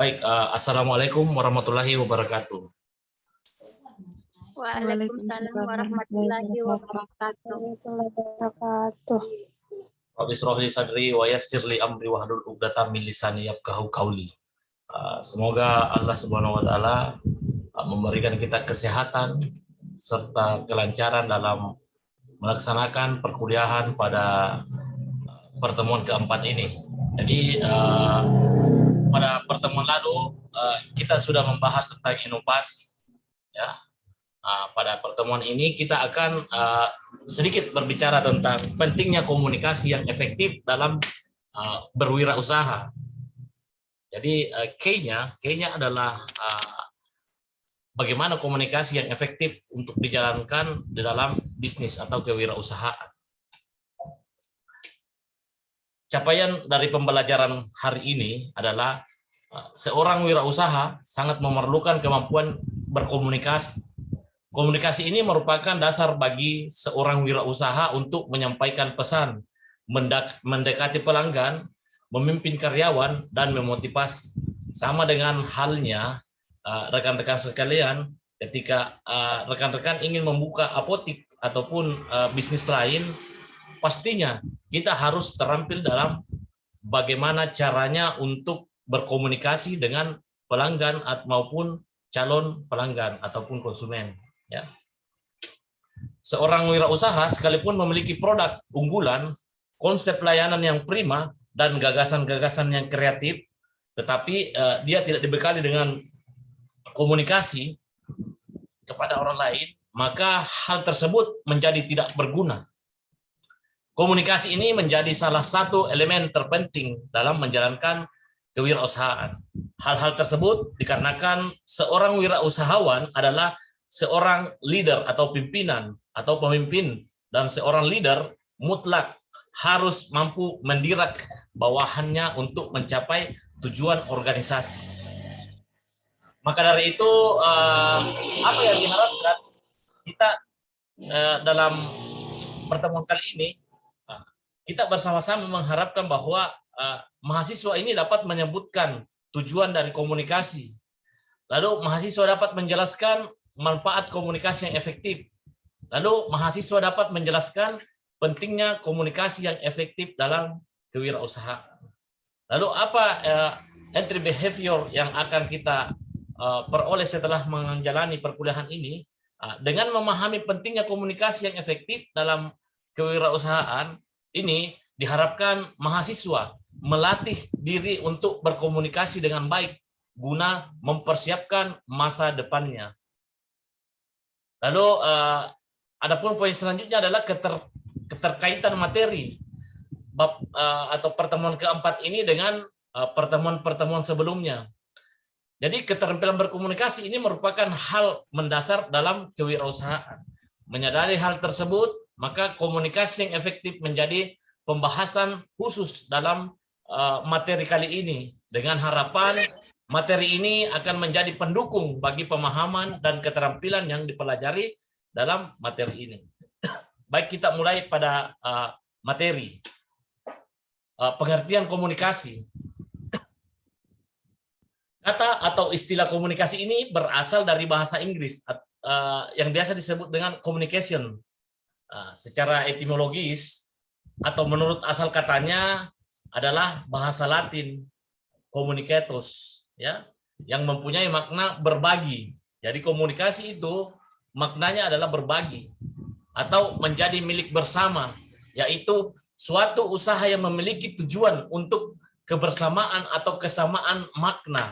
Baik, Assalamualaikum warahmatullahi wabarakatuh. Waalaikumsalam Waalaikumsalam warahmatullahi warahmatullahi wabarakatuh. wabarakatuh. Rabbi shrah li sadri wa yassir li amri wahlul 'uqdatam min lisani yafqahu qawli. Semoga Allah Subhanahu wa taala memberikan kita kesehatan serta kelancaran dalam melaksanakan perkuliahan pada pertemuan keempat ini. Jadi pada pertemuan lalu kita sudah membahas tentang inovasi, ya. Pada pertemuan ini kita akan sedikit berbicara tentang pentingnya komunikasi yang efektif dalam berwirausaha. Jadi key-nya adalah bagaimana komunikasi yang efektif untuk dijalankan di dalam bisnis atau kewirausahaan. Capaian dari pembelajaran hari ini adalah seorang wirausaha sangat memerlukan kemampuan berkomunikasi. Komunikasi ini merupakan dasar bagi seorang wirausaha untuk menyampaikan pesan, mendekati pelanggan, memimpin karyawan, dan memotivasi. Sama dengan halnya rekan-rekan sekalian, ketika rekan-rekan ingin membuka apotik ataupun bisnis lain, pastinya kita harus terampil dalam bagaimana caranya untuk berkomunikasi dengan pelanggan maupun calon pelanggan ataupun konsumen. Ya. Seorang wirausaha sekalipun memiliki produk unggulan, konsep layanan yang prima, dan gagasan-gagasan yang kreatif, tetapi dia tidak dibekali dengan komunikasi kepada orang lain, maka hal tersebut menjadi tidak berguna. Komunikasi ini menjadi salah satu elemen terpenting dalam menjalankan kewirausahaan. Hal-hal tersebut dikarenakan seorang wirausahawan adalah seorang leader atau pimpinan atau pemimpin, dan seorang leader mutlak harus mampu mendirak bawahannya untuk mencapai tujuan organisasi. Maka dari itu apa yang diharapkan kita dalam pertemuan kali ini, kita bersama-sama mengharapkan bahwa mahasiswa ini dapat menyebutkan tujuan dari komunikasi. Lalu mahasiswa dapat menjelaskan manfaat komunikasi yang efektif. Lalu mahasiswa dapat menjelaskan pentingnya komunikasi yang efektif dalam kewirausahaan. Lalu apa entry behavior yang akan kita peroleh setelah menjalani perkuliahan ini? Dengan memahami pentingnya komunikasi yang efektif dalam kewirausahaan, ini diharapkan mahasiswa melatih diri untuk berkomunikasi dengan baik guna mempersiapkan masa depannya. Lalu adapun poin selanjutnya adalah keterkaitan materi atau pertemuan keempat ini dengan pertemuan-pertemuan sebelumnya. Jadi keterampilan berkomunikasi ini merupakan hal mendasar dalam kewirausahaan. Menyadari hal tersebut, maka komunikasi yang efektif menjadi pembahasan khusus dalam materi kali ini, dengan harapan materi ini akan menjadi pendukung bagi pemahaman dan keterampilan yang dipelajari dalam materi ini. Baik, kita mulai pada materi. Pengertian komunikasi. Kata atau istilah komunikasi ini berasal dari bahasa Inggris yang biasa disebut dengan communication. Secara etimologis atau menurut asal katanya adalah bahasa Latin communicatus, ya, yang mempunyai makna berbagi. Jadi komunikasi itu maknanya adalah berbagi atau menjadi milik bersama, yaitu suatu usaha yang memiliki tujuan untuk kebersamaan atau kesamaan makna.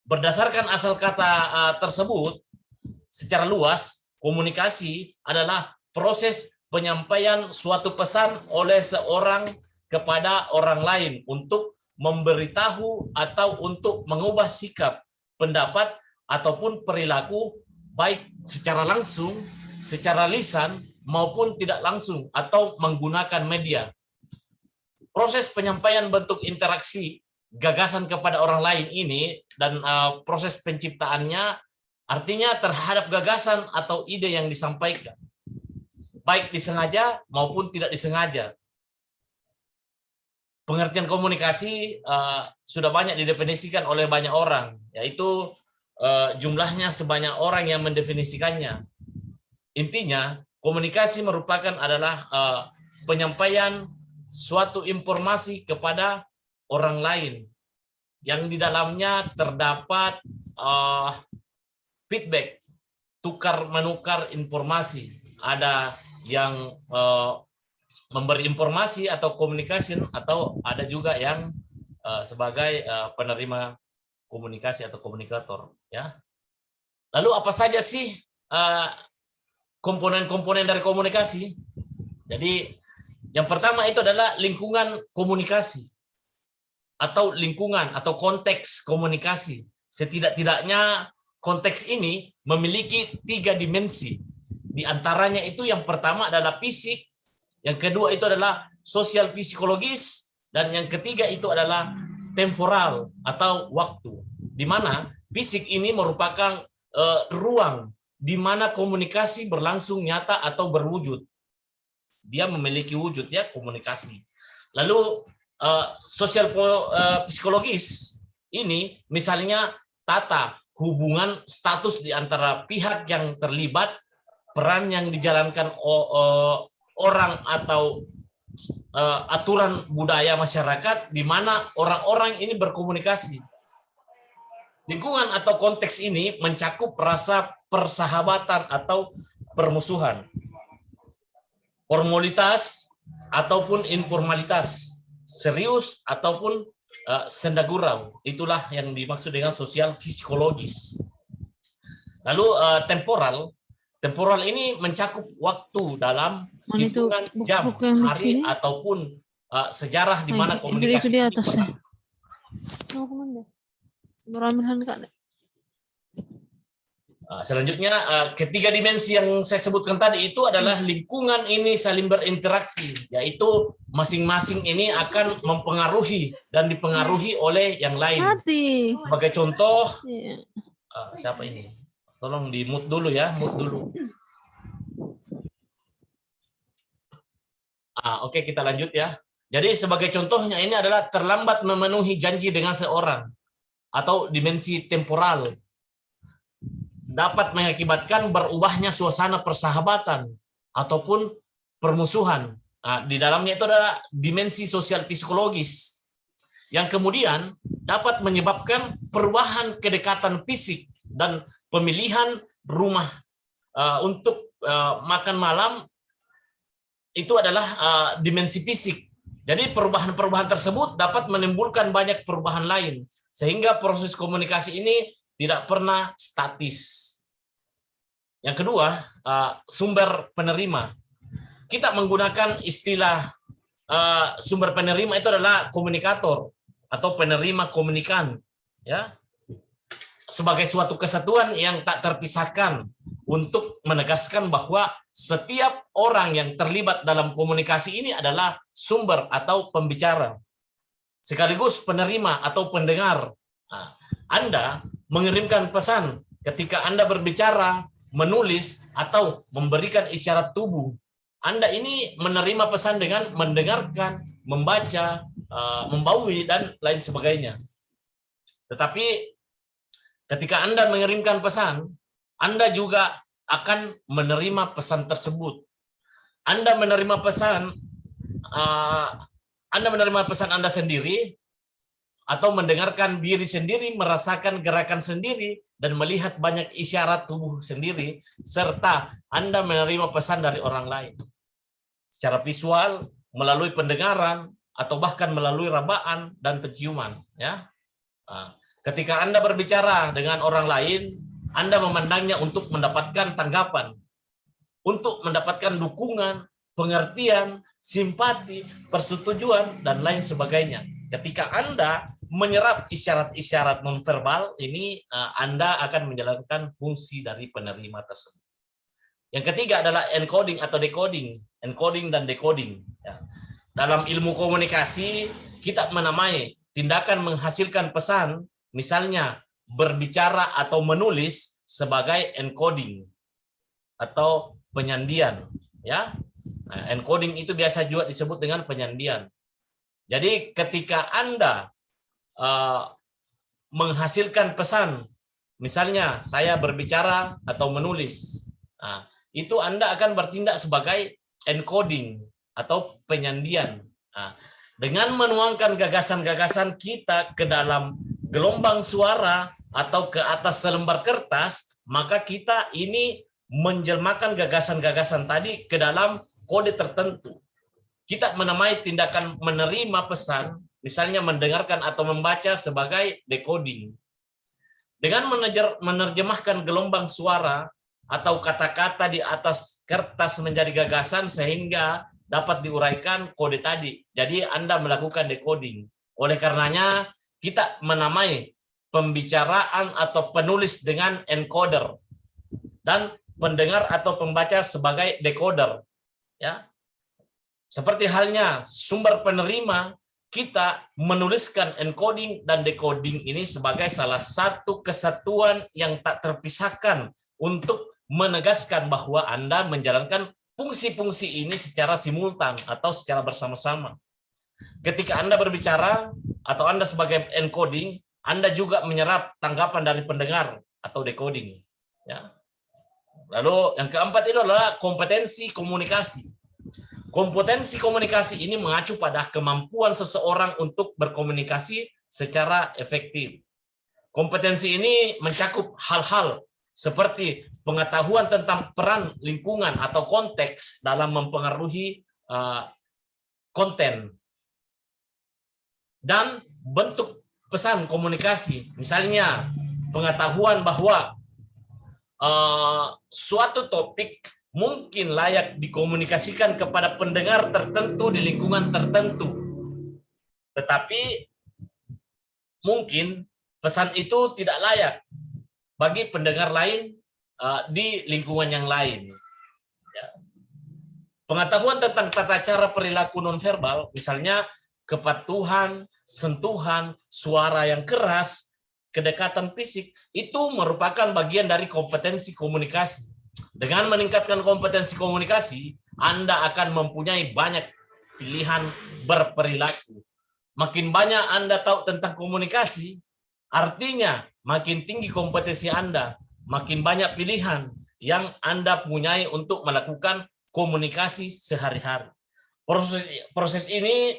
Berdasarkan asal kata tersebut, secara luas, komunikasi adalah proses penyampaian suatu pesan oleh seorang kepada orang lain untuk memberitahu atau untuk mengubah sikap, pendapat, ataupun perilaku, baik secara langsung, secara lisan, maupun tidak langsung, atau menggunakan media. Proses penyampaian bentuk interaksi gagasan kepada orang lain ini dan proses penciptaannya artinya terhadap gagasan atau ide yang disampaikan, baik disengaja maupun tidak disengaja. pengertian komunikasi sudah banyak didefinisikan oleh banyak orang, yaitu jumlahnya sebanyak orang yang mendefinisikannya. Intinya, komunikasi merupakan adalah penyampaian suatu informasi kepada orang lain yang di dalamnya terdapat feedback, tukar menukar informasi. Ada yang memberi informasi atau communication, atau ada juga yang sebagai penerima komunikasi atau komunikator, ya. Lalu apa saja sih komponen-komponen dari komunikasi? Jadi yang pertama itu adalah lingkungan komunikasi atau lingkungan atau konteks komunikasi. Setidak-tidaknya konteks ini memiliki 3 dimensi. Di antaranya itu yang pertama adalah fisik, yang kedua itu adalah sosial psikologis, dan yang ketiga itu adalah temporal atau waktu. Di mana fisik ini merupakan ruang di mana komunikasi berlangsung nyata atau berwujud. Dia memiliki wujud, ya, komunikasi. Lalu sosial psikologis ini misalnya tata hubungan status di antara pihak yang terlibat, peran yang dijalankan orang atau aturan budaya masyarakat di mana orang-orang ini berkomunikasi. Lingkungan atau konteks ini mencakup rasa persahabatan atau permusuhan, formalitas ataupun informalitas, serius ataupun senda gurau. Itulah yang dimaksud dengan sosial psikologis. Lalu temporal ini mencakup waktu dalam hitungan jam, hari ataupun sejarah di mana komunikasi itu di atas ya. Selanjutnya, ketiga dimensi yang saya sebutkan tadi itu adalah lingkungan ini saling berinteraksi, yaitu masing-masing ini akan mempengaruhi dan dipengaruhi oleh yang lain. Sebagai contoh, siapa ini? Tolong di mute dulu ya, mute dulu. Oke, kita lanjut ya. Jadi sebagai contohnya ini adalah terlambat memenuhi janji dengan seorang atau dimensi temporal dapat mengakibatkan berubahnya suasana persahabatan ataupun permusuhan. Di dalamnya itu adalah dimensi sosial psikologis yang kemudian dapat menyebabkan perubahan kedekatan fisik dan pemilihan rumah untuk makan malam. Itu adalah dimensi fisik. Jadi perubahan-perubahan tersebut dapat menimbulkan banyak perubahan lain, sehingga proses komunikasi ini tidak pernah statis. Yang kedua, sumber penerima. Kita menggunakan istilah sumber penerima itu adalah komunikator atau penerima komunikan, ya, sebagai suatu kesatuan yang tak terpisahkan untuk menegaskan bahwa setiap orang yang terlibat dalam komunikasi ini adalah sumber atau pembicara, sekaligus penerima atau pendengar. Anda mengirimkan pesan ketika Anda berbicara, menulis, atau memberikan isyarat tubuh. Anda ini menerima pesan dengan mendengarkan, membaca, membaui, dan lain sebagainya. Tetapi ketika Anda mengirimkan pesan, Anda juga akan menerima pesan tersebut. Anda menerima pesan Anda sendiri, atau mendengarkan diri sendiri, merasakan gerakan sendiri, dan melihat banyak isyarat tubuh sendiri, serta Anda menerima pesan dari orang lain secara visual, melalui pendengaran, atau bahkan melalui rabaan dan penciuman. Ya, ketika Anda berbicara dengan orang lain, Anda memandangnya untuk mendapatkan tanggapan, untuk mendapatkan dukungan, pengertian, simpati, persetujuan, dan lain sebagainya. Ketika Anda menyerap isyarat-isyarat nonverbal, ini Anda akan menjalankan fungsi dari penerima tersebut. Yang ketiga adalah encoding atau decoding, encoding dan decoding. Ya. Dalam ilmu komunikasi, kita menamai tindakan menghasilkan pesan, misalnya berbicara atau menulis, sebagai encoding atau penyandian. Ya, encoding itu biasa juga disebut dengan penyandian. Jadi ketika Anda menghasilkan pesan, misalnya saya berbicara atau menulis, nah, itu Anda akan bertindak sebagai encoding atau penyandian. Nah, dengan menuangkan gagasan-gagasan kita ke dalam gelombang suara atau ke atas selembar kertas, maka kita ini menjelmakan gagasan-gagasan tadi ke dalam kode tertentu. Kita menamai tindakan menerima pesan, misalnya mendengarkan atau membaca, sebagai decoding. Dengan menerjemahkan gelombang suara atau kata-kata di atas kertas menjadi gagasan sehingga dapat diuraikan kode tadi. Jadi Anda melakukan decoding. Oleh karenanya kita menamai pembicaraan atau penulis dengan encoder dan pendengar atau pembaca sebagai decoder. Ya. Seperti halnya sumber penerima, kita menuliskan encoding dan decoding ini sebagai salah satu kesatuan yang tak terpisahkan untuk menegaskan bahwa Anda menjalankan fungsi-fungsi ini secara simultan atau secara bersama-sama. Ketika Anda berbicara atau Anda sebagai encoding, Anda juga menyerap tanggapan dari pendengar atau decoding. Ya. Lalu yang keempat itu adalah kompetensi komunikasi. Kompetensi komunikasi ini mengacu pada kemampuan seseorang untuk berkomunikasi secara efektif. Kompetensi ini mencakup hal-hal seperti pengetahuan tentang peran lingkungan atau konteks dalam mempengaruhi konten dan bentuk pesan komunikasi. Misalnya pengetahuan bahwa suatu topik mungkin layak dikomunikasikan kepada pendengar tertentu di lingkungan tertentu. Tetapi mungkin pesan itu tidak layak bagi pendengar lain di lingkungan yang lain. Ya. Pengetahuan tentang tata cara perilaku nonverbal, misalnya kepatuhan, sentuhan, suara yang keras, kedekatan fisik, itu merupakan bagian dari kompetensi komunikasi. Dengan meningkatkan kompetensi komunikasi, Anda akan mempunyai banyak pilihan berperilaku. Makin banyak Anda tahu tentang komunikasi, artinya makin tinggi kompetensi Anda, makin banyak pilihan yang Anda punyai untuk melakukan komunikasi sehari-hari. Proses ini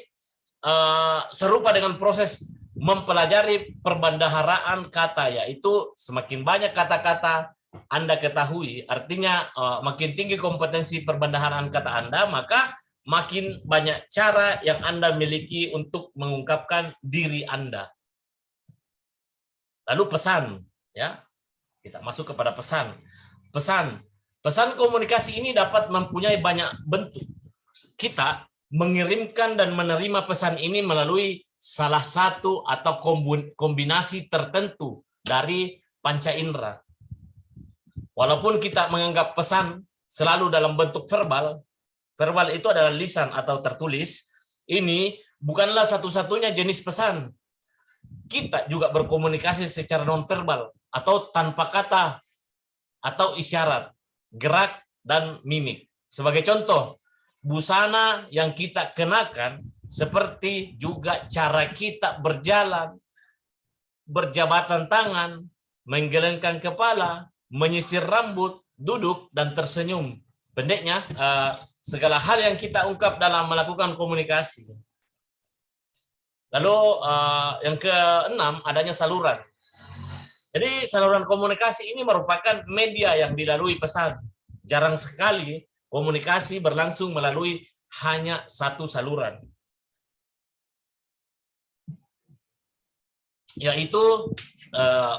serupa dengan proses mempelajari perbendaharaan kata, yaitu semakin banyak kata-kata Anda ketahui, artinya makin tinggi kompetensi perbendaharaan kata Anda, maka makin banyak cara yang Anda miliki untuk mengungkapkan diri Anda. Lalu pesan, ya, kita masuk kepada pesan. Pesan komunikasi ini dapat mempunyai banyak bentuk. Kita mengirimkan dan menerima pesan ini melalui salah satu atau kombinasi tertentu dari panca indera. Walaupun kita menganggap pesan selalu dalam bentuk verbal, verbal itu adalah lisan atau tertulis, ini bukanlah satu-satunya jenis pesan. Kita juga berkomunikasi secara nonverbal atau tanpa kata atau isyarat, gerak, dan mimik. Sebagai contoh, busana yang kita kenakan seperti juga cara kita berjalan, berjabatan tangan, menggelengkan kepala, menyisir rambut, duduk, dan tersenyum. Pendeknya, segala hal yang kita ungkap dalam melakukan komunikasi. Lalu yang keenam, adanya saluran. Jadi saluran komunikasi ini merupakan media yang dilalui pesan. Jarang sekali komunikasi berlangsung melalui hanya satu saluran. Yaitu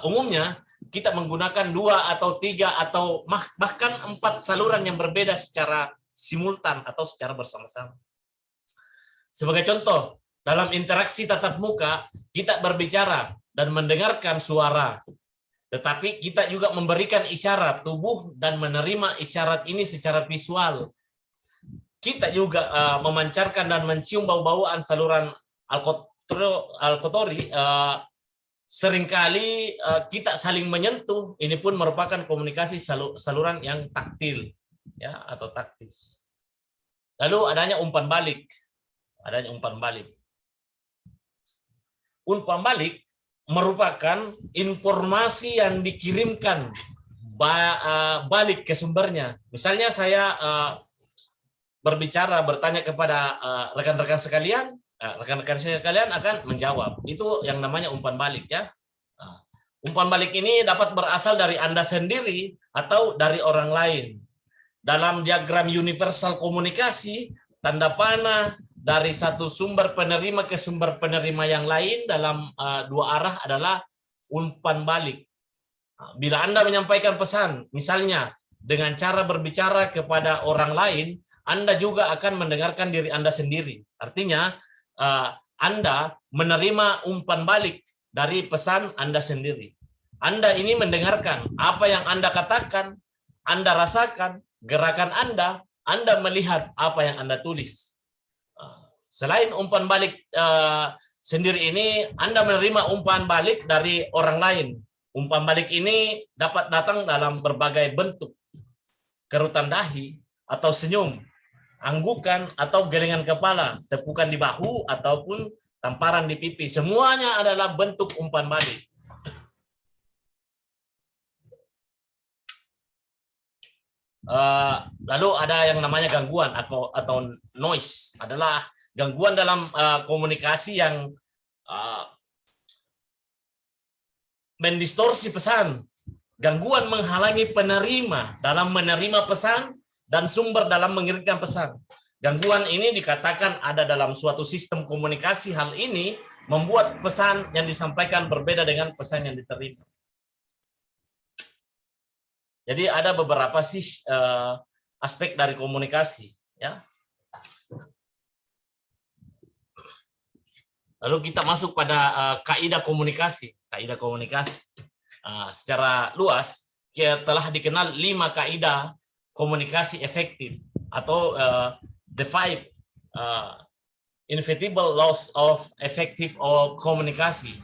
umumnya kita menggunakan 2 atau 3 atau bahkan 4 saluran yang berbeda secara simultan atau secara bersama-sama. Sebagai contoh, dalam interaksi tatap muka, kita berbicara dan mendengarkan suara. Tetapi kita juga memberikan isyarat tubuh dan menerima isyarat ini secara visual. Kita juga memancarkan dan mencium bau-bauan saluran alkotori. Seringkali kita saling menyentuh, ini pun merupakan komunikasi saluran yang taktil, ya, atau taktis. Lalu adanya umpan balik. umpan balik merupakan informasi yang dikirimkan balik ke sumbernya. Misalnya saya bertanya kepada rekan-rekan sekalian, rekan-rekan sekalian akan menjawab. Itu yang namanya umpan balik ya. Umpan balik ini dapat berasal dari Anda sendiri atau dari orang lain. Dalam diagram universal komunikasi, tanda panah dari satu sumber penerima ke sumber penerima yang lain dalam dua arah adalah umpan balik. Bila Anda menyampaikan pesan, misalnya dengan cara berbicara kepada orang lain, Anda juga akan mendengarkan diri Anda sendiri. Artinya, Anda menerima umpan balik dari pesan Anda sendiri. Anda ini mendengarkan apa yang Anda katakan, Anda rasakan, gerakan Anda melihat apa yang Anda tulis. Selain umpan balik sendiri ini, Anda menerima umpan balik dari orang lain. Umpan balik ini dapat datang dalam berbagai bentuk. Kerutan dahi atau senyum, anggukan atau gelengan kepala, tepukan di bahu ataupun tamparan di pipi. Semuanya adalah bentuk umpan balik. Lalu ada yang namanya gangguan atau noise, adalah gangguan dalam komunikasi yang mendistorsi pesan. Gangguan menghalangi penerima dalam menerima pesan dan sumber dalam mengirimkan pesan. Gangguan ini dikatakan ada dalam suatu sistem komunikasi. Hal ini membuat pesan yang disampaikan berbeda dengan pesan yang diterima. Jadi ada beberapa aspek dari komunikasi, ya. Lalu kita masuk pada kaidah komunikasi. Kaidah komunikasi secara luas telah dikenal 5 kaidah komunikasi efektif atau the 5 inevitable laws of effective komunikasi.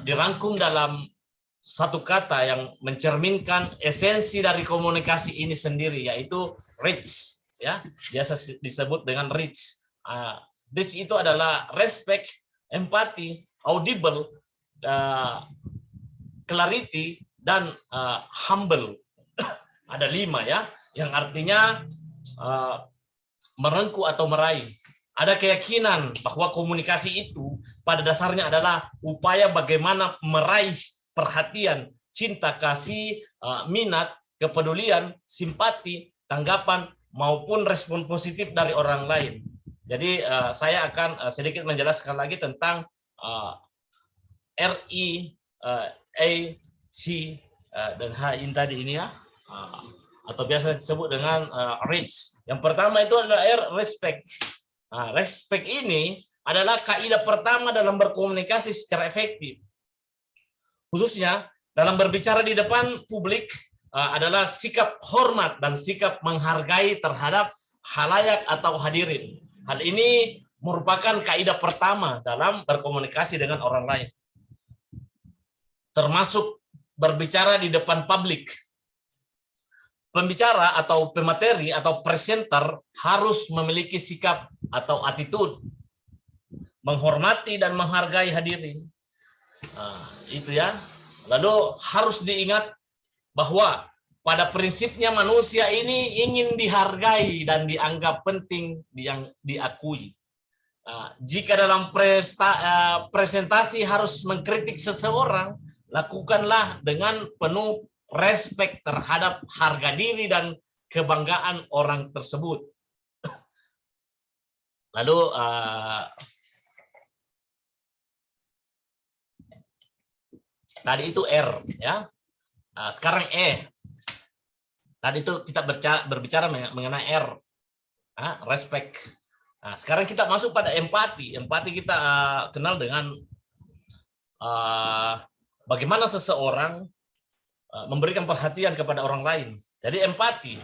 Dirangkum dalam satu kata yang mencerminkan esensi dari komunikasi ini sendiri, yaitu reach, ya, biasa disebut dengan reach. Reach itu adalah respect, empati, audible, clarity, dan humble. Ada 5 ya, yang artinya merengkuh atau meraih. Ada keyakinan bahwa komunikasi itu pada dasarnya adalah upaya bagaimana meraih perhatian, cinta, kasih, minat, kepedulian, simpati, tanggapan, maupun respon positif dari orang lain. Jadi saya akan sedikit menjelaskan lagi tentang RI, A, C, dan H ini tadi ini ya, atau biasa disebut dengan reach. Yang pertama itu adalah R, respect. Respect ini adalah kaidah pertama dalam berkomunikasi secara efektif. Khususnya dalam berbicara di depan publik adalah sikap hormat dan sikap menghargai terhadap khalayak atau hadirin. Hal ini merupakan kaidah pertama dalam berkomunikasi dengan orang lain. Termasuk berbicara di depan publik. Pembicara atau pemateri atau presenter harus memiliki sikap atau attitude menghormati dan menghargai hadirin. Itu ya. Lalu harus diingat bahwa pada prinsipnya manusia ini ingin dihargai dan dianggap penting yang diakui. Jika dalam presentasi harus mengkritik seseorang, lakukanlah dengan penuh respek terhadap harga diri dan kebanggaan orang tersebut. Lalu tadi itu R ya. Sekarang E. Tadi itu kita berbicara mengenai R. Respect. Sekarang kita masuk pada empati. Empati kita kenal dengan bagaimana seseorang memberikan perhatian kepada orang lain. Jadi empati.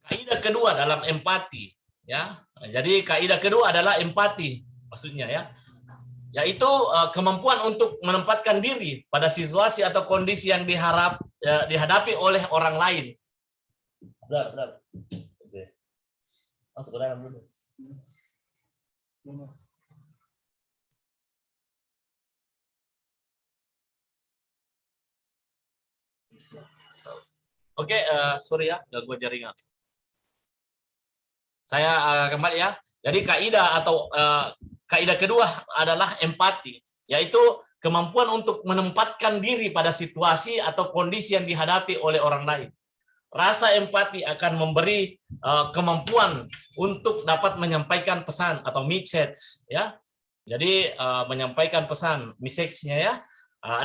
Kaidah kedua dalam empati, ya. Jadi kaidah kedua adalah empati, maksudnya ya, yaitu kemampuan untuk menempatkan diri pada situasi atau kondisi yang dihadapi oleh orang lain. Benar. Oke. Masuk ke dalam dulu. Oke, sorry ya, gangguan jaringan. Saya kembali ya. Jadi kaidah atau kaidah kedua adalah empati, yaitu kemampuan untuk menempatkan diri pada situasi atau kondisi yang dihadapi oleh orang lain. Rasa empati akan memberi kemampuan untuk dapat menyampaikan pesan atau message, ya. Jadi menyampaikan pesan, message-nya ya,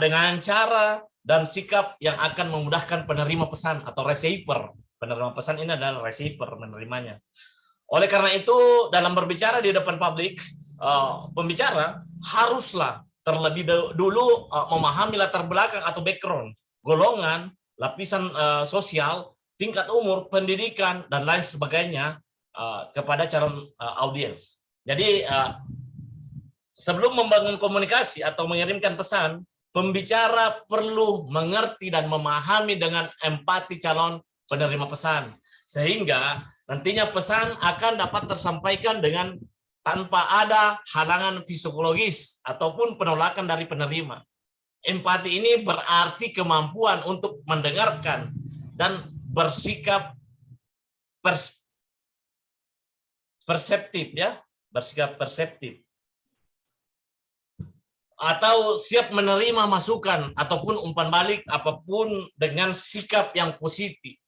dengan cara dan sikap yang akan memudahkan penerima pesan atau receiver. Penerima pesan ini adalah receiver, menerimanya. Oleh karena itu, dalam berbicara di depan publik, pembicara haruslah terlebih dulu memahami latar belakang atau background, golongan, lapisan sosial, tingkat umur, pendidikan, dan lain sebagainya kepada calon audiens. Jadi, sebelum membangun komunikasi atau mengirimkan pesan, pembicara perlu mengerti dan memahami dengan empati calon penerima pesan, sehingga nantinya pesan akan dapat tersampaikan dengan tanpa ada halangan psikologis ataupun penolakan dari penerima. Empati ini berarti kemampuan untuk mendengarkan dan bersikap perseptif, ya, bersikap perseptif, atau siap menerima masukan ataupun umpan balik apapun dengan sikap yang positif.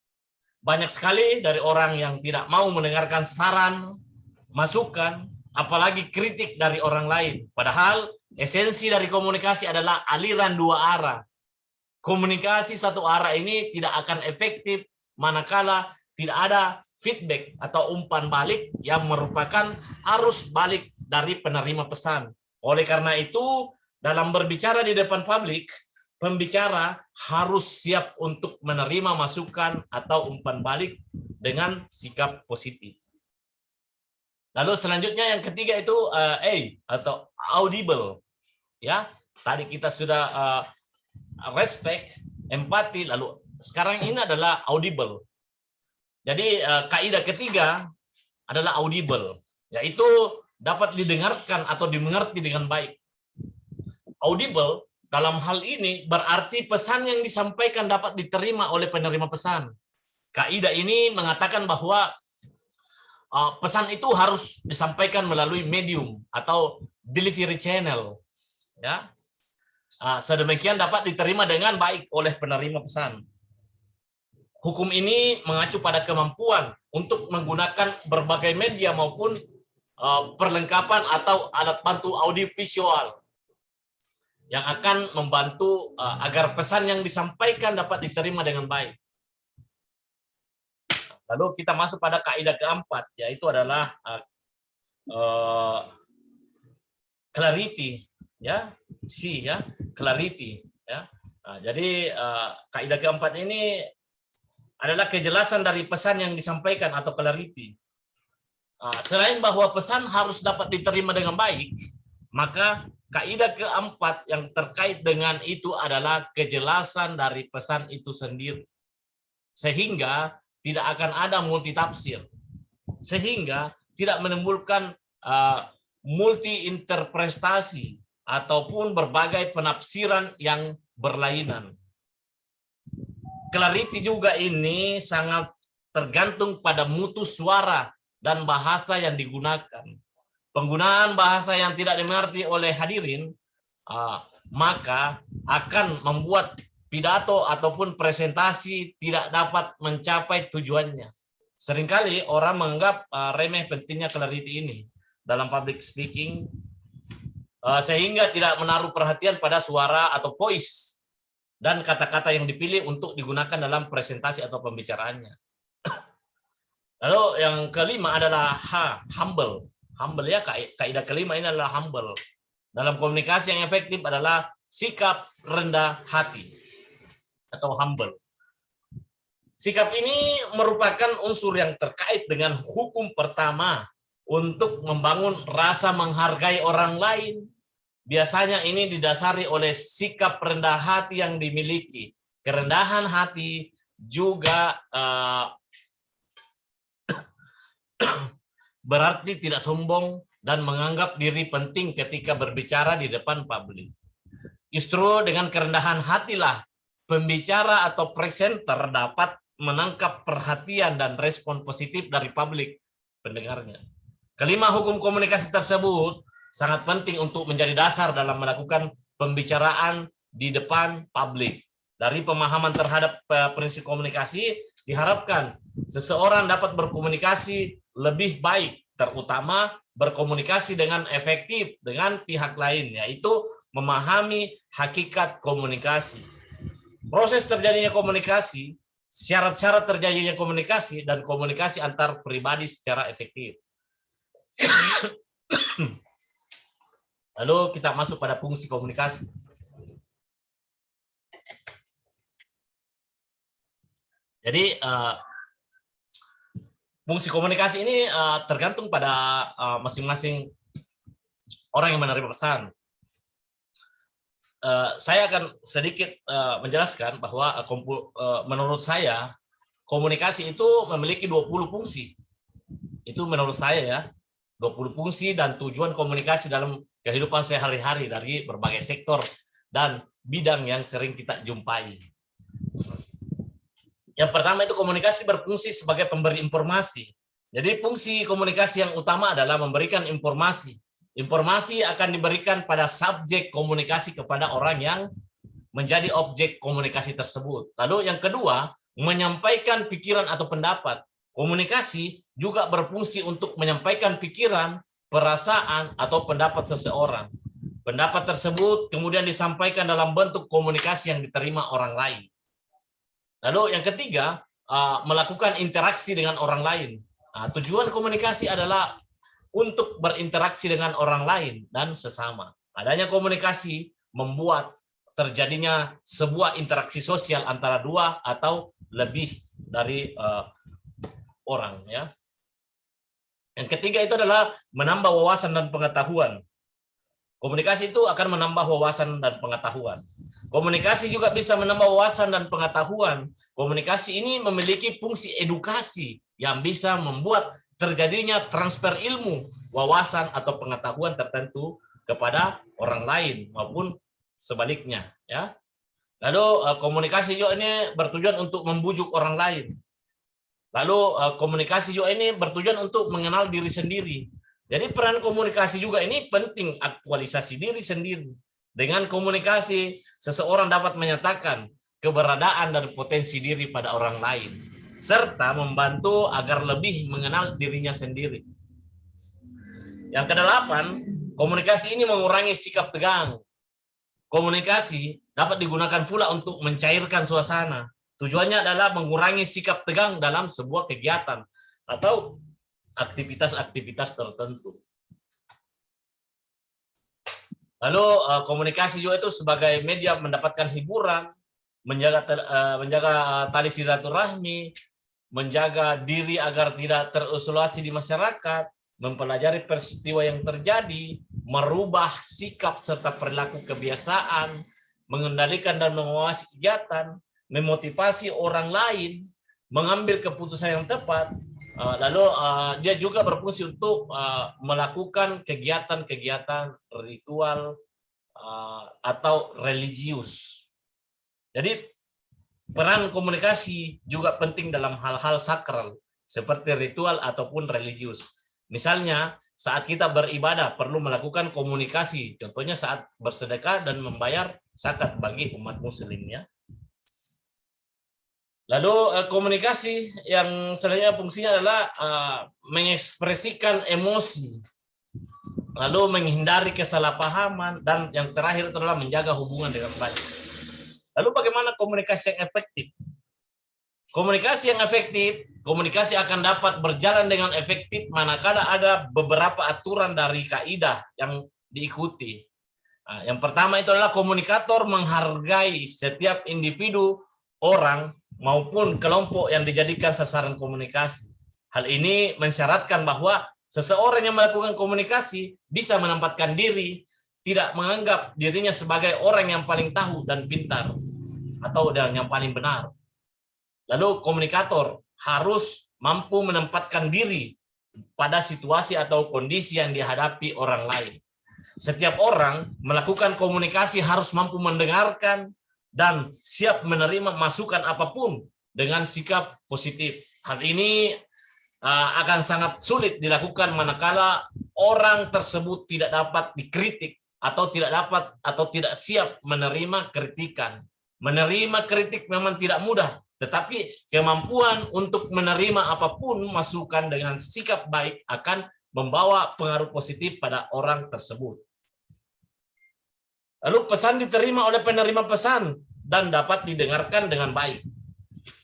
Banyak sekali dari orang yang tidak mau mendengarkan saran, masukan, apalagi kritik dari orang lain. Padahal esensi dari komunikasi adalah aliran dua arah. Komunikasi satu arah ini tidak akan efektif manakala tidak ada feedback atau umpan balik yang merupakan arus balik dari penerima pesan. Oleh karena itu, dalam berbicara di depan publik, pembicara harus siap untuk menerima masukan atau umpan balik dengan sikap positif. Lalu selanjutnya yang ketiga itu atau audible. Ya, tadi kita sudah respect, empati, lalu sekarang ini adalah audible. Jadi kaidah ketiga adalah audible, yaitu dapat didengarkan atau dimengerti dengan baik. Audible dalam hal ini berarti pesan yang disampaikan dapat diterima oleh penerima pesan. Kaidah ini mengatakan bahwa pesan itu harus disampaikan melalui medium atau delivery channel, ya. Sedemikian dapat diterima dengan baik oleh penerima pesan. Hukum ini mengacu pada kemampuan untuk menggunakan berbagai media maupun perlengkapan atau alat bantu audiovisual yang akan membantu agar pesan yang disampaikan dapat diterima dengan baik. Lalu kita masuk pada kaidah keempat, yaitu adalah clarity, ya, clarity, ya. Jadi kaidah keempat ini adalah kejelasan dari pesan yang disampaikan atau clarity. Selain bahwa pesan harus dapat diterima dengan baik, maka kaidah keempat yang terkait dengan itu adalah kejelasan dari pesan itu sendiri. Sehingga tidak akan ada multitafsir. Sehingga tidak menimbulkan multi-interpretasi ataupun berbagai penafsiran yang berlainan. Clarity juga ini sangat tergantung pada mutu suara dan bahasa yang digunakan. Penggunaan bahasa yang tidak dimengerti oleh hadirin maka akan membuat pidato ataupun presentasi tidak dapat mencapai tujuannya. Seringkali orang menganggap remeh pentingnya clarity ini dalam public speaking, sehingga tidak menaruh perhatian pada suara atau voice dan kata-kata yang dipilih untuk digunakan dalam presentasi atau pembicaraannya. Lalu yang kelima adalah humble. Humble, ya, kaidah kelima ini adalah humble. Dalam komunikasi yang efektif adalah sikap rendah hati atau humble. Sikap ini merupakan unsur yang terkait dengan hukum pertama untuk membangun rasa menghargai orang lain. Biasanya ini didasari oleh sikap rendah hati yang dimiliki. Kerendahan hati juga berarti tidak sombong dan menganggap diri penting ketika berbicara di depan publik. Justru dengan kerendahan hatilah pembicara atau presenter dapat menangkap perhatian dan respon positif dari publik pendengarnya. Kelima, hukum komunikasi tersebut sangat penting untuk menjadi dasar dalam melakukan pembicaraan di depan publik. Dari pemahaman terhadap prinsip komunikasi, diharapkan seseorang dapat berkomunikasi lebih baik, terutama berkomunikasi dengan efektif dengan pihak lain, yaitu memahami hakikat komunikasi. Proses terjadinya komunikasi, syarat-syarat terjadinya komunikasi, dan komunikasi antar pribadi secara efektif. Lalu kita masuk pada fungsi komunikasi. Jadi fungsi komunikasi ini tergantung pada masing-masing orang yang menerima pesan. Saya akan sedikit menjelaskan bahwa menurut saya komunikasi itu memiliki 20 fungsi. Itu menurut saya ya, 20 fungsi dan tujuan komunikasi dalam kehidupan sehari-hari dari berbagai sektor dan bidang yang sering kita jumpai. Yang pertama itu komunikasi berfungsi sebagai pemberi informasi. Jadi fungsi komunikasi yang utama adalah memberikan informasi. Informasi akan diberikan pada subjek komunikasi kepada orang yang menjadi objek komunikasi tersebut. Lalu yang kedua, menyampaikan pikiran atau pendapat. Komunikasi juga berfungsi untuk menyampaikan pikiran, perasaan, atau pendapat seseorang. Pendapat tersebut kemudian disampaikan dalam bentuk komunikasi yang diterima orang lain. Lalu yang ketiga, melakukan interaksi dengan orang lain. Tujuan komunikasi adalah untuk berinteraksi dengan orang lain dan sesama. Adanya komunikasi membuat terjadinya sebuah interaksi sosial antara dua atau lebih dari orang. Ya. Yang ketiga itu adalah menambah wawasan dan pengetahuan. Komunikasi itu akan menambah wawasan dan pengetahuan. Komunikasi juga bisa menambah wawasan dan pengetahuan. Komunikasi ini memiliki fungsi edukasi yang bisa membuat terjadinya transfer ilmu, wawasan atau pengetahuan tertentu kepada orang lain maupun sebaliknya. Ya. Lalu komunikasi juga ini bertujuan untuk membujuk orang lain. Lalu komunikasi juga ini bertujuan untuk mengenal diri sendiri. Jadi peran komunikasi juga ini penting, aktualisasi diri sendiri. Dengan komunikasi, seseorang dapat menyatakan keberadaan dan potensi diri pada orang lain, serta membantu agar lebih mengenal dirinya sendiri. Yang kedelapan, komunikasi ini mengurangi sikap tegang. Komunikasi dapat digunakan pula untuk mencairkan suasana. Tujuannya adalah mengurangi sikap tegang dalam sebuah kegiatan atau aktivitas-aktivitas tertentu. Lalu komunikasi juga itu sebagai media mendapatkan hiburan, menjaga tali silaturahmi, menjaga diri agar tidak terisolasi di masyarakat, mempelajari peristiwa yang terjadi, merubah sikap serta perilaku kebiasaan, mengendalikan dan menguasai kegiatan, memotivasi orang lain, mengambil keputusan yang tepat. Lalu dia juga berfungsi untuk melakukan kegiatan-kegiatan ritual atau religius. Jadi peran komunikasi juga penting dalam hal-hal sakral seperti ritual ataupun religius. Misalnya saat kita beribadah perlu melakukan komunikasi, contohnya saat bersedekah dan membayar zakat bagi umat muslim ya. Lalu komunikasi yang selanjutnya fungsinya adalah mengekspresikan emosi, lalu menghindari kesalahpahaman, dan yang terakhir adalah menjaga hubungan dengan baik. Lalu bagaimana komunikasi yang efektif? Komunikasi yang efektif, komunikasi akan dapat berjalan dengan efektif manakala ada beberapa aturan dari kaidah yang diikuti. Yang pertama itu adalah komunikator menghargai setiap individu, orang, maupun kelompok yang dijadikan sasaran komunikasi. Hal ini mensyaratkan bahwa seseorang yang melakukan komunikasi bisa menempatkan diri, tidak menganggap dirinya sebagai orang yang paling tahu dan pintar atau yang paling benar. Lalu komunikator harus mampu menempatkan diri pada situasi atau kondisi yang dihadapi orang lain. Setiap orang melakukan komunikasi harus mampu mendengarkan, dan siap menerima masukan apapun dengan sikap positif. Hal ini akan sangat sulit dilakukan manakala orang tersebut tidak dapat dikritik atau tidak siap menerima kritikan. Menerima kritik memang tidak mudah, tetapi kemampuan untuk menerima apapun masukan dengan sikap baik akan membawa pengaruh positif pada orang tersebut. Lalu pesan diterima oleh penerima pesan dan dapat didengarkan dengan baik.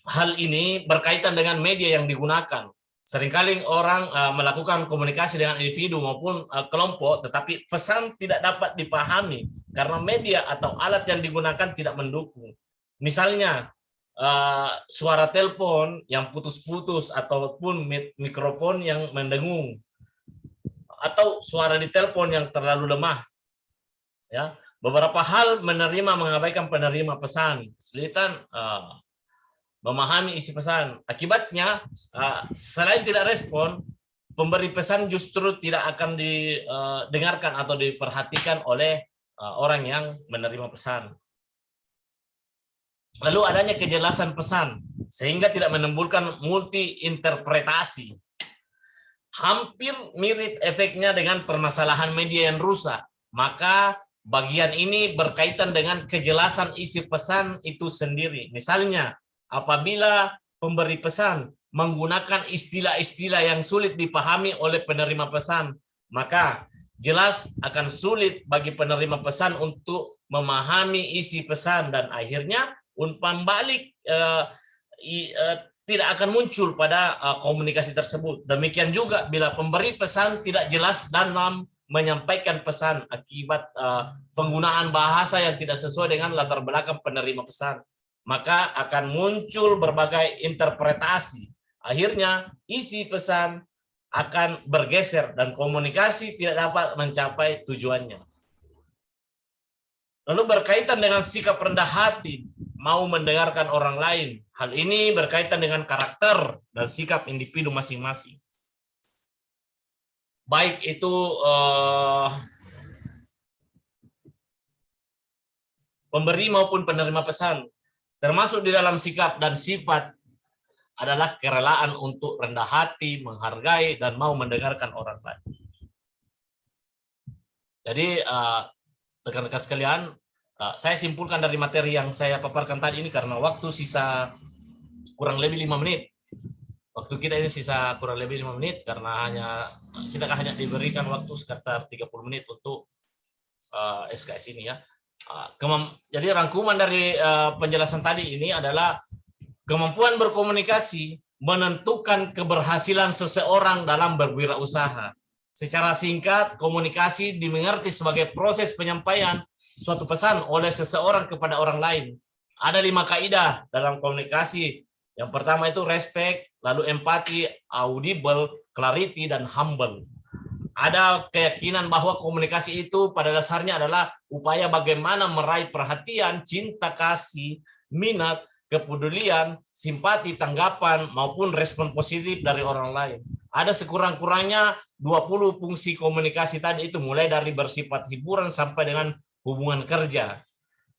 Hal ini berkaitan dengan media yang digunakan. Seringkali orang melakukan komunikasi dengan individu maupun kelompok, tetapi pesan tidak dapat dipahami karena media atau alat yang digunakan tidak mendukung. Misalnya, suara telepon yang putus-putus ataupun mikrofon yang mendengung, atau suara di telepon yang terlalu lemah. Ya, beberapa hal mengabaikan penerima pesan, kesulitan memahami isi pesan. Akibatnya, selain tidak respon, pemberi pesan justru tidak akan didengarkan atau diperhatikan oleh orang yang menerima pesan. Lalu adanya kejelasan pesan, sehingga tidak menimbulkan multi interpretasi. Hampir mirip efeknya dengan permasalahan media yang rusak. Maka bagian ini berkaitan dengan kejelasan isi pesan itu sendiri. Misalnya, apabila pemberi pesan menggunakan istilah-istilah yang sulit dipahami oleh penerima pesan, maka jelas akan sulit bagi penerima pesan untuk memahami isi pesan dan akhirnya umpan balik tidak akan muncul pada komunikasi tersebut. Demikian juga bila pemberi pesan tidak jelas dalam menyampaikan pesan akibat penggunaan bahasa yang tidak sesuai dengan latar belakang penerima pesan, maka akan muncul berbagai interpretasi. Akhirnya isi pesan akan bergeser dan komunikasi tidak dapat mencapai tujuannya. Lalu berkaitan dengan sikap rendah hati, mau mendengarkan orang lain. Hal ini berkaitan dengan karakter dan sikap individu masing-masing. Baik itu pemberi maupun penerima pesan, termasuk di dalam sikap dan sifat adalah kerelaan untuk rendah hati, menghargai, dan mau mendengarkan orang lain. Jadi rekan-rekan sekalian, saya simpulkan dari materi yang saya paparkan tadi ini karena waktu sisa kurang lebih 5 menit. Waktu kita ini sisa kurang lebih 5 menit karena kita hanya diberikan waktu sekitar 30 menit untuk SKS ini ya. Jadi rangkuman dari penjelasan tadi ini adalah kemampuan berkomunikasi menentukan keberhasilan seseorang dalam berwirausaha. Secara singkat, komunikasi dimengerti sebagai proses penyampaian suatu pesan oleh seseorang kepada orang lain. Ada 5 kaidah dalam komunikasi. Yang pertama itu respect, lalu empati, audible, clarity, dan humble. Ada keyakinan bahwa komunikasi itu pada dasarnya adalah upaya bagaimana meraih perhatian, cinta kasih, minat, kepedulian, simpati, tanggapan, maupun respon positif dari orang lain. Ada sekurang-kurangnya 20 fungsi komunikasi tadi itu, mulai dari bersifat hiburan sampai dengan hubungan kerja.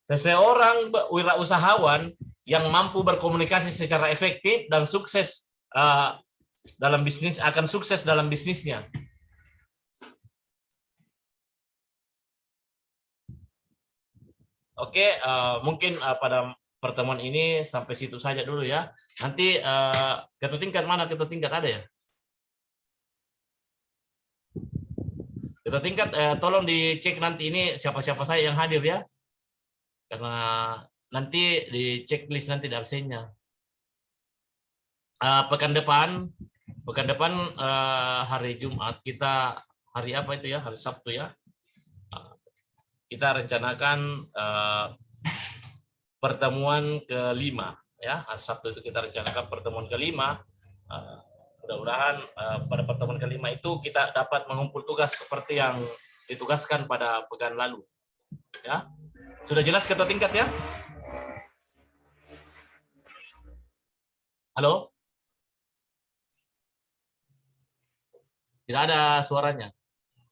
Seseorang wirausahawan yang mampu berkomunikasi secara efektif dan sukses dalam bisnis akan sukses dalam bisnisnya. Oke, mungkin pada pertemuan ini sampai situ saja dulu ya. Nanti ketua tingkat mana? Ketua tingkat ada ya? Ketua tingkat tolong dicek nanti ini siapa-siapa saya yang hadir ya. Karena nanti di checklist nanti di absennya. Pekan depan hari Jumat kita hari apa itu ya? Hari Sabtu ya. Kita rencanakan pertemuan kelima ya. Hari Sabtu itu kita rencanakan pertemuan kelima. Mudah-mudahan pada pertemuan kelima itu kita dapat mengumpul tugas seperti yang ditugaskan pada pekan lalu. Ya. Sudah jelas ketua tingkat ya? Halo? Tidak ada suaranya.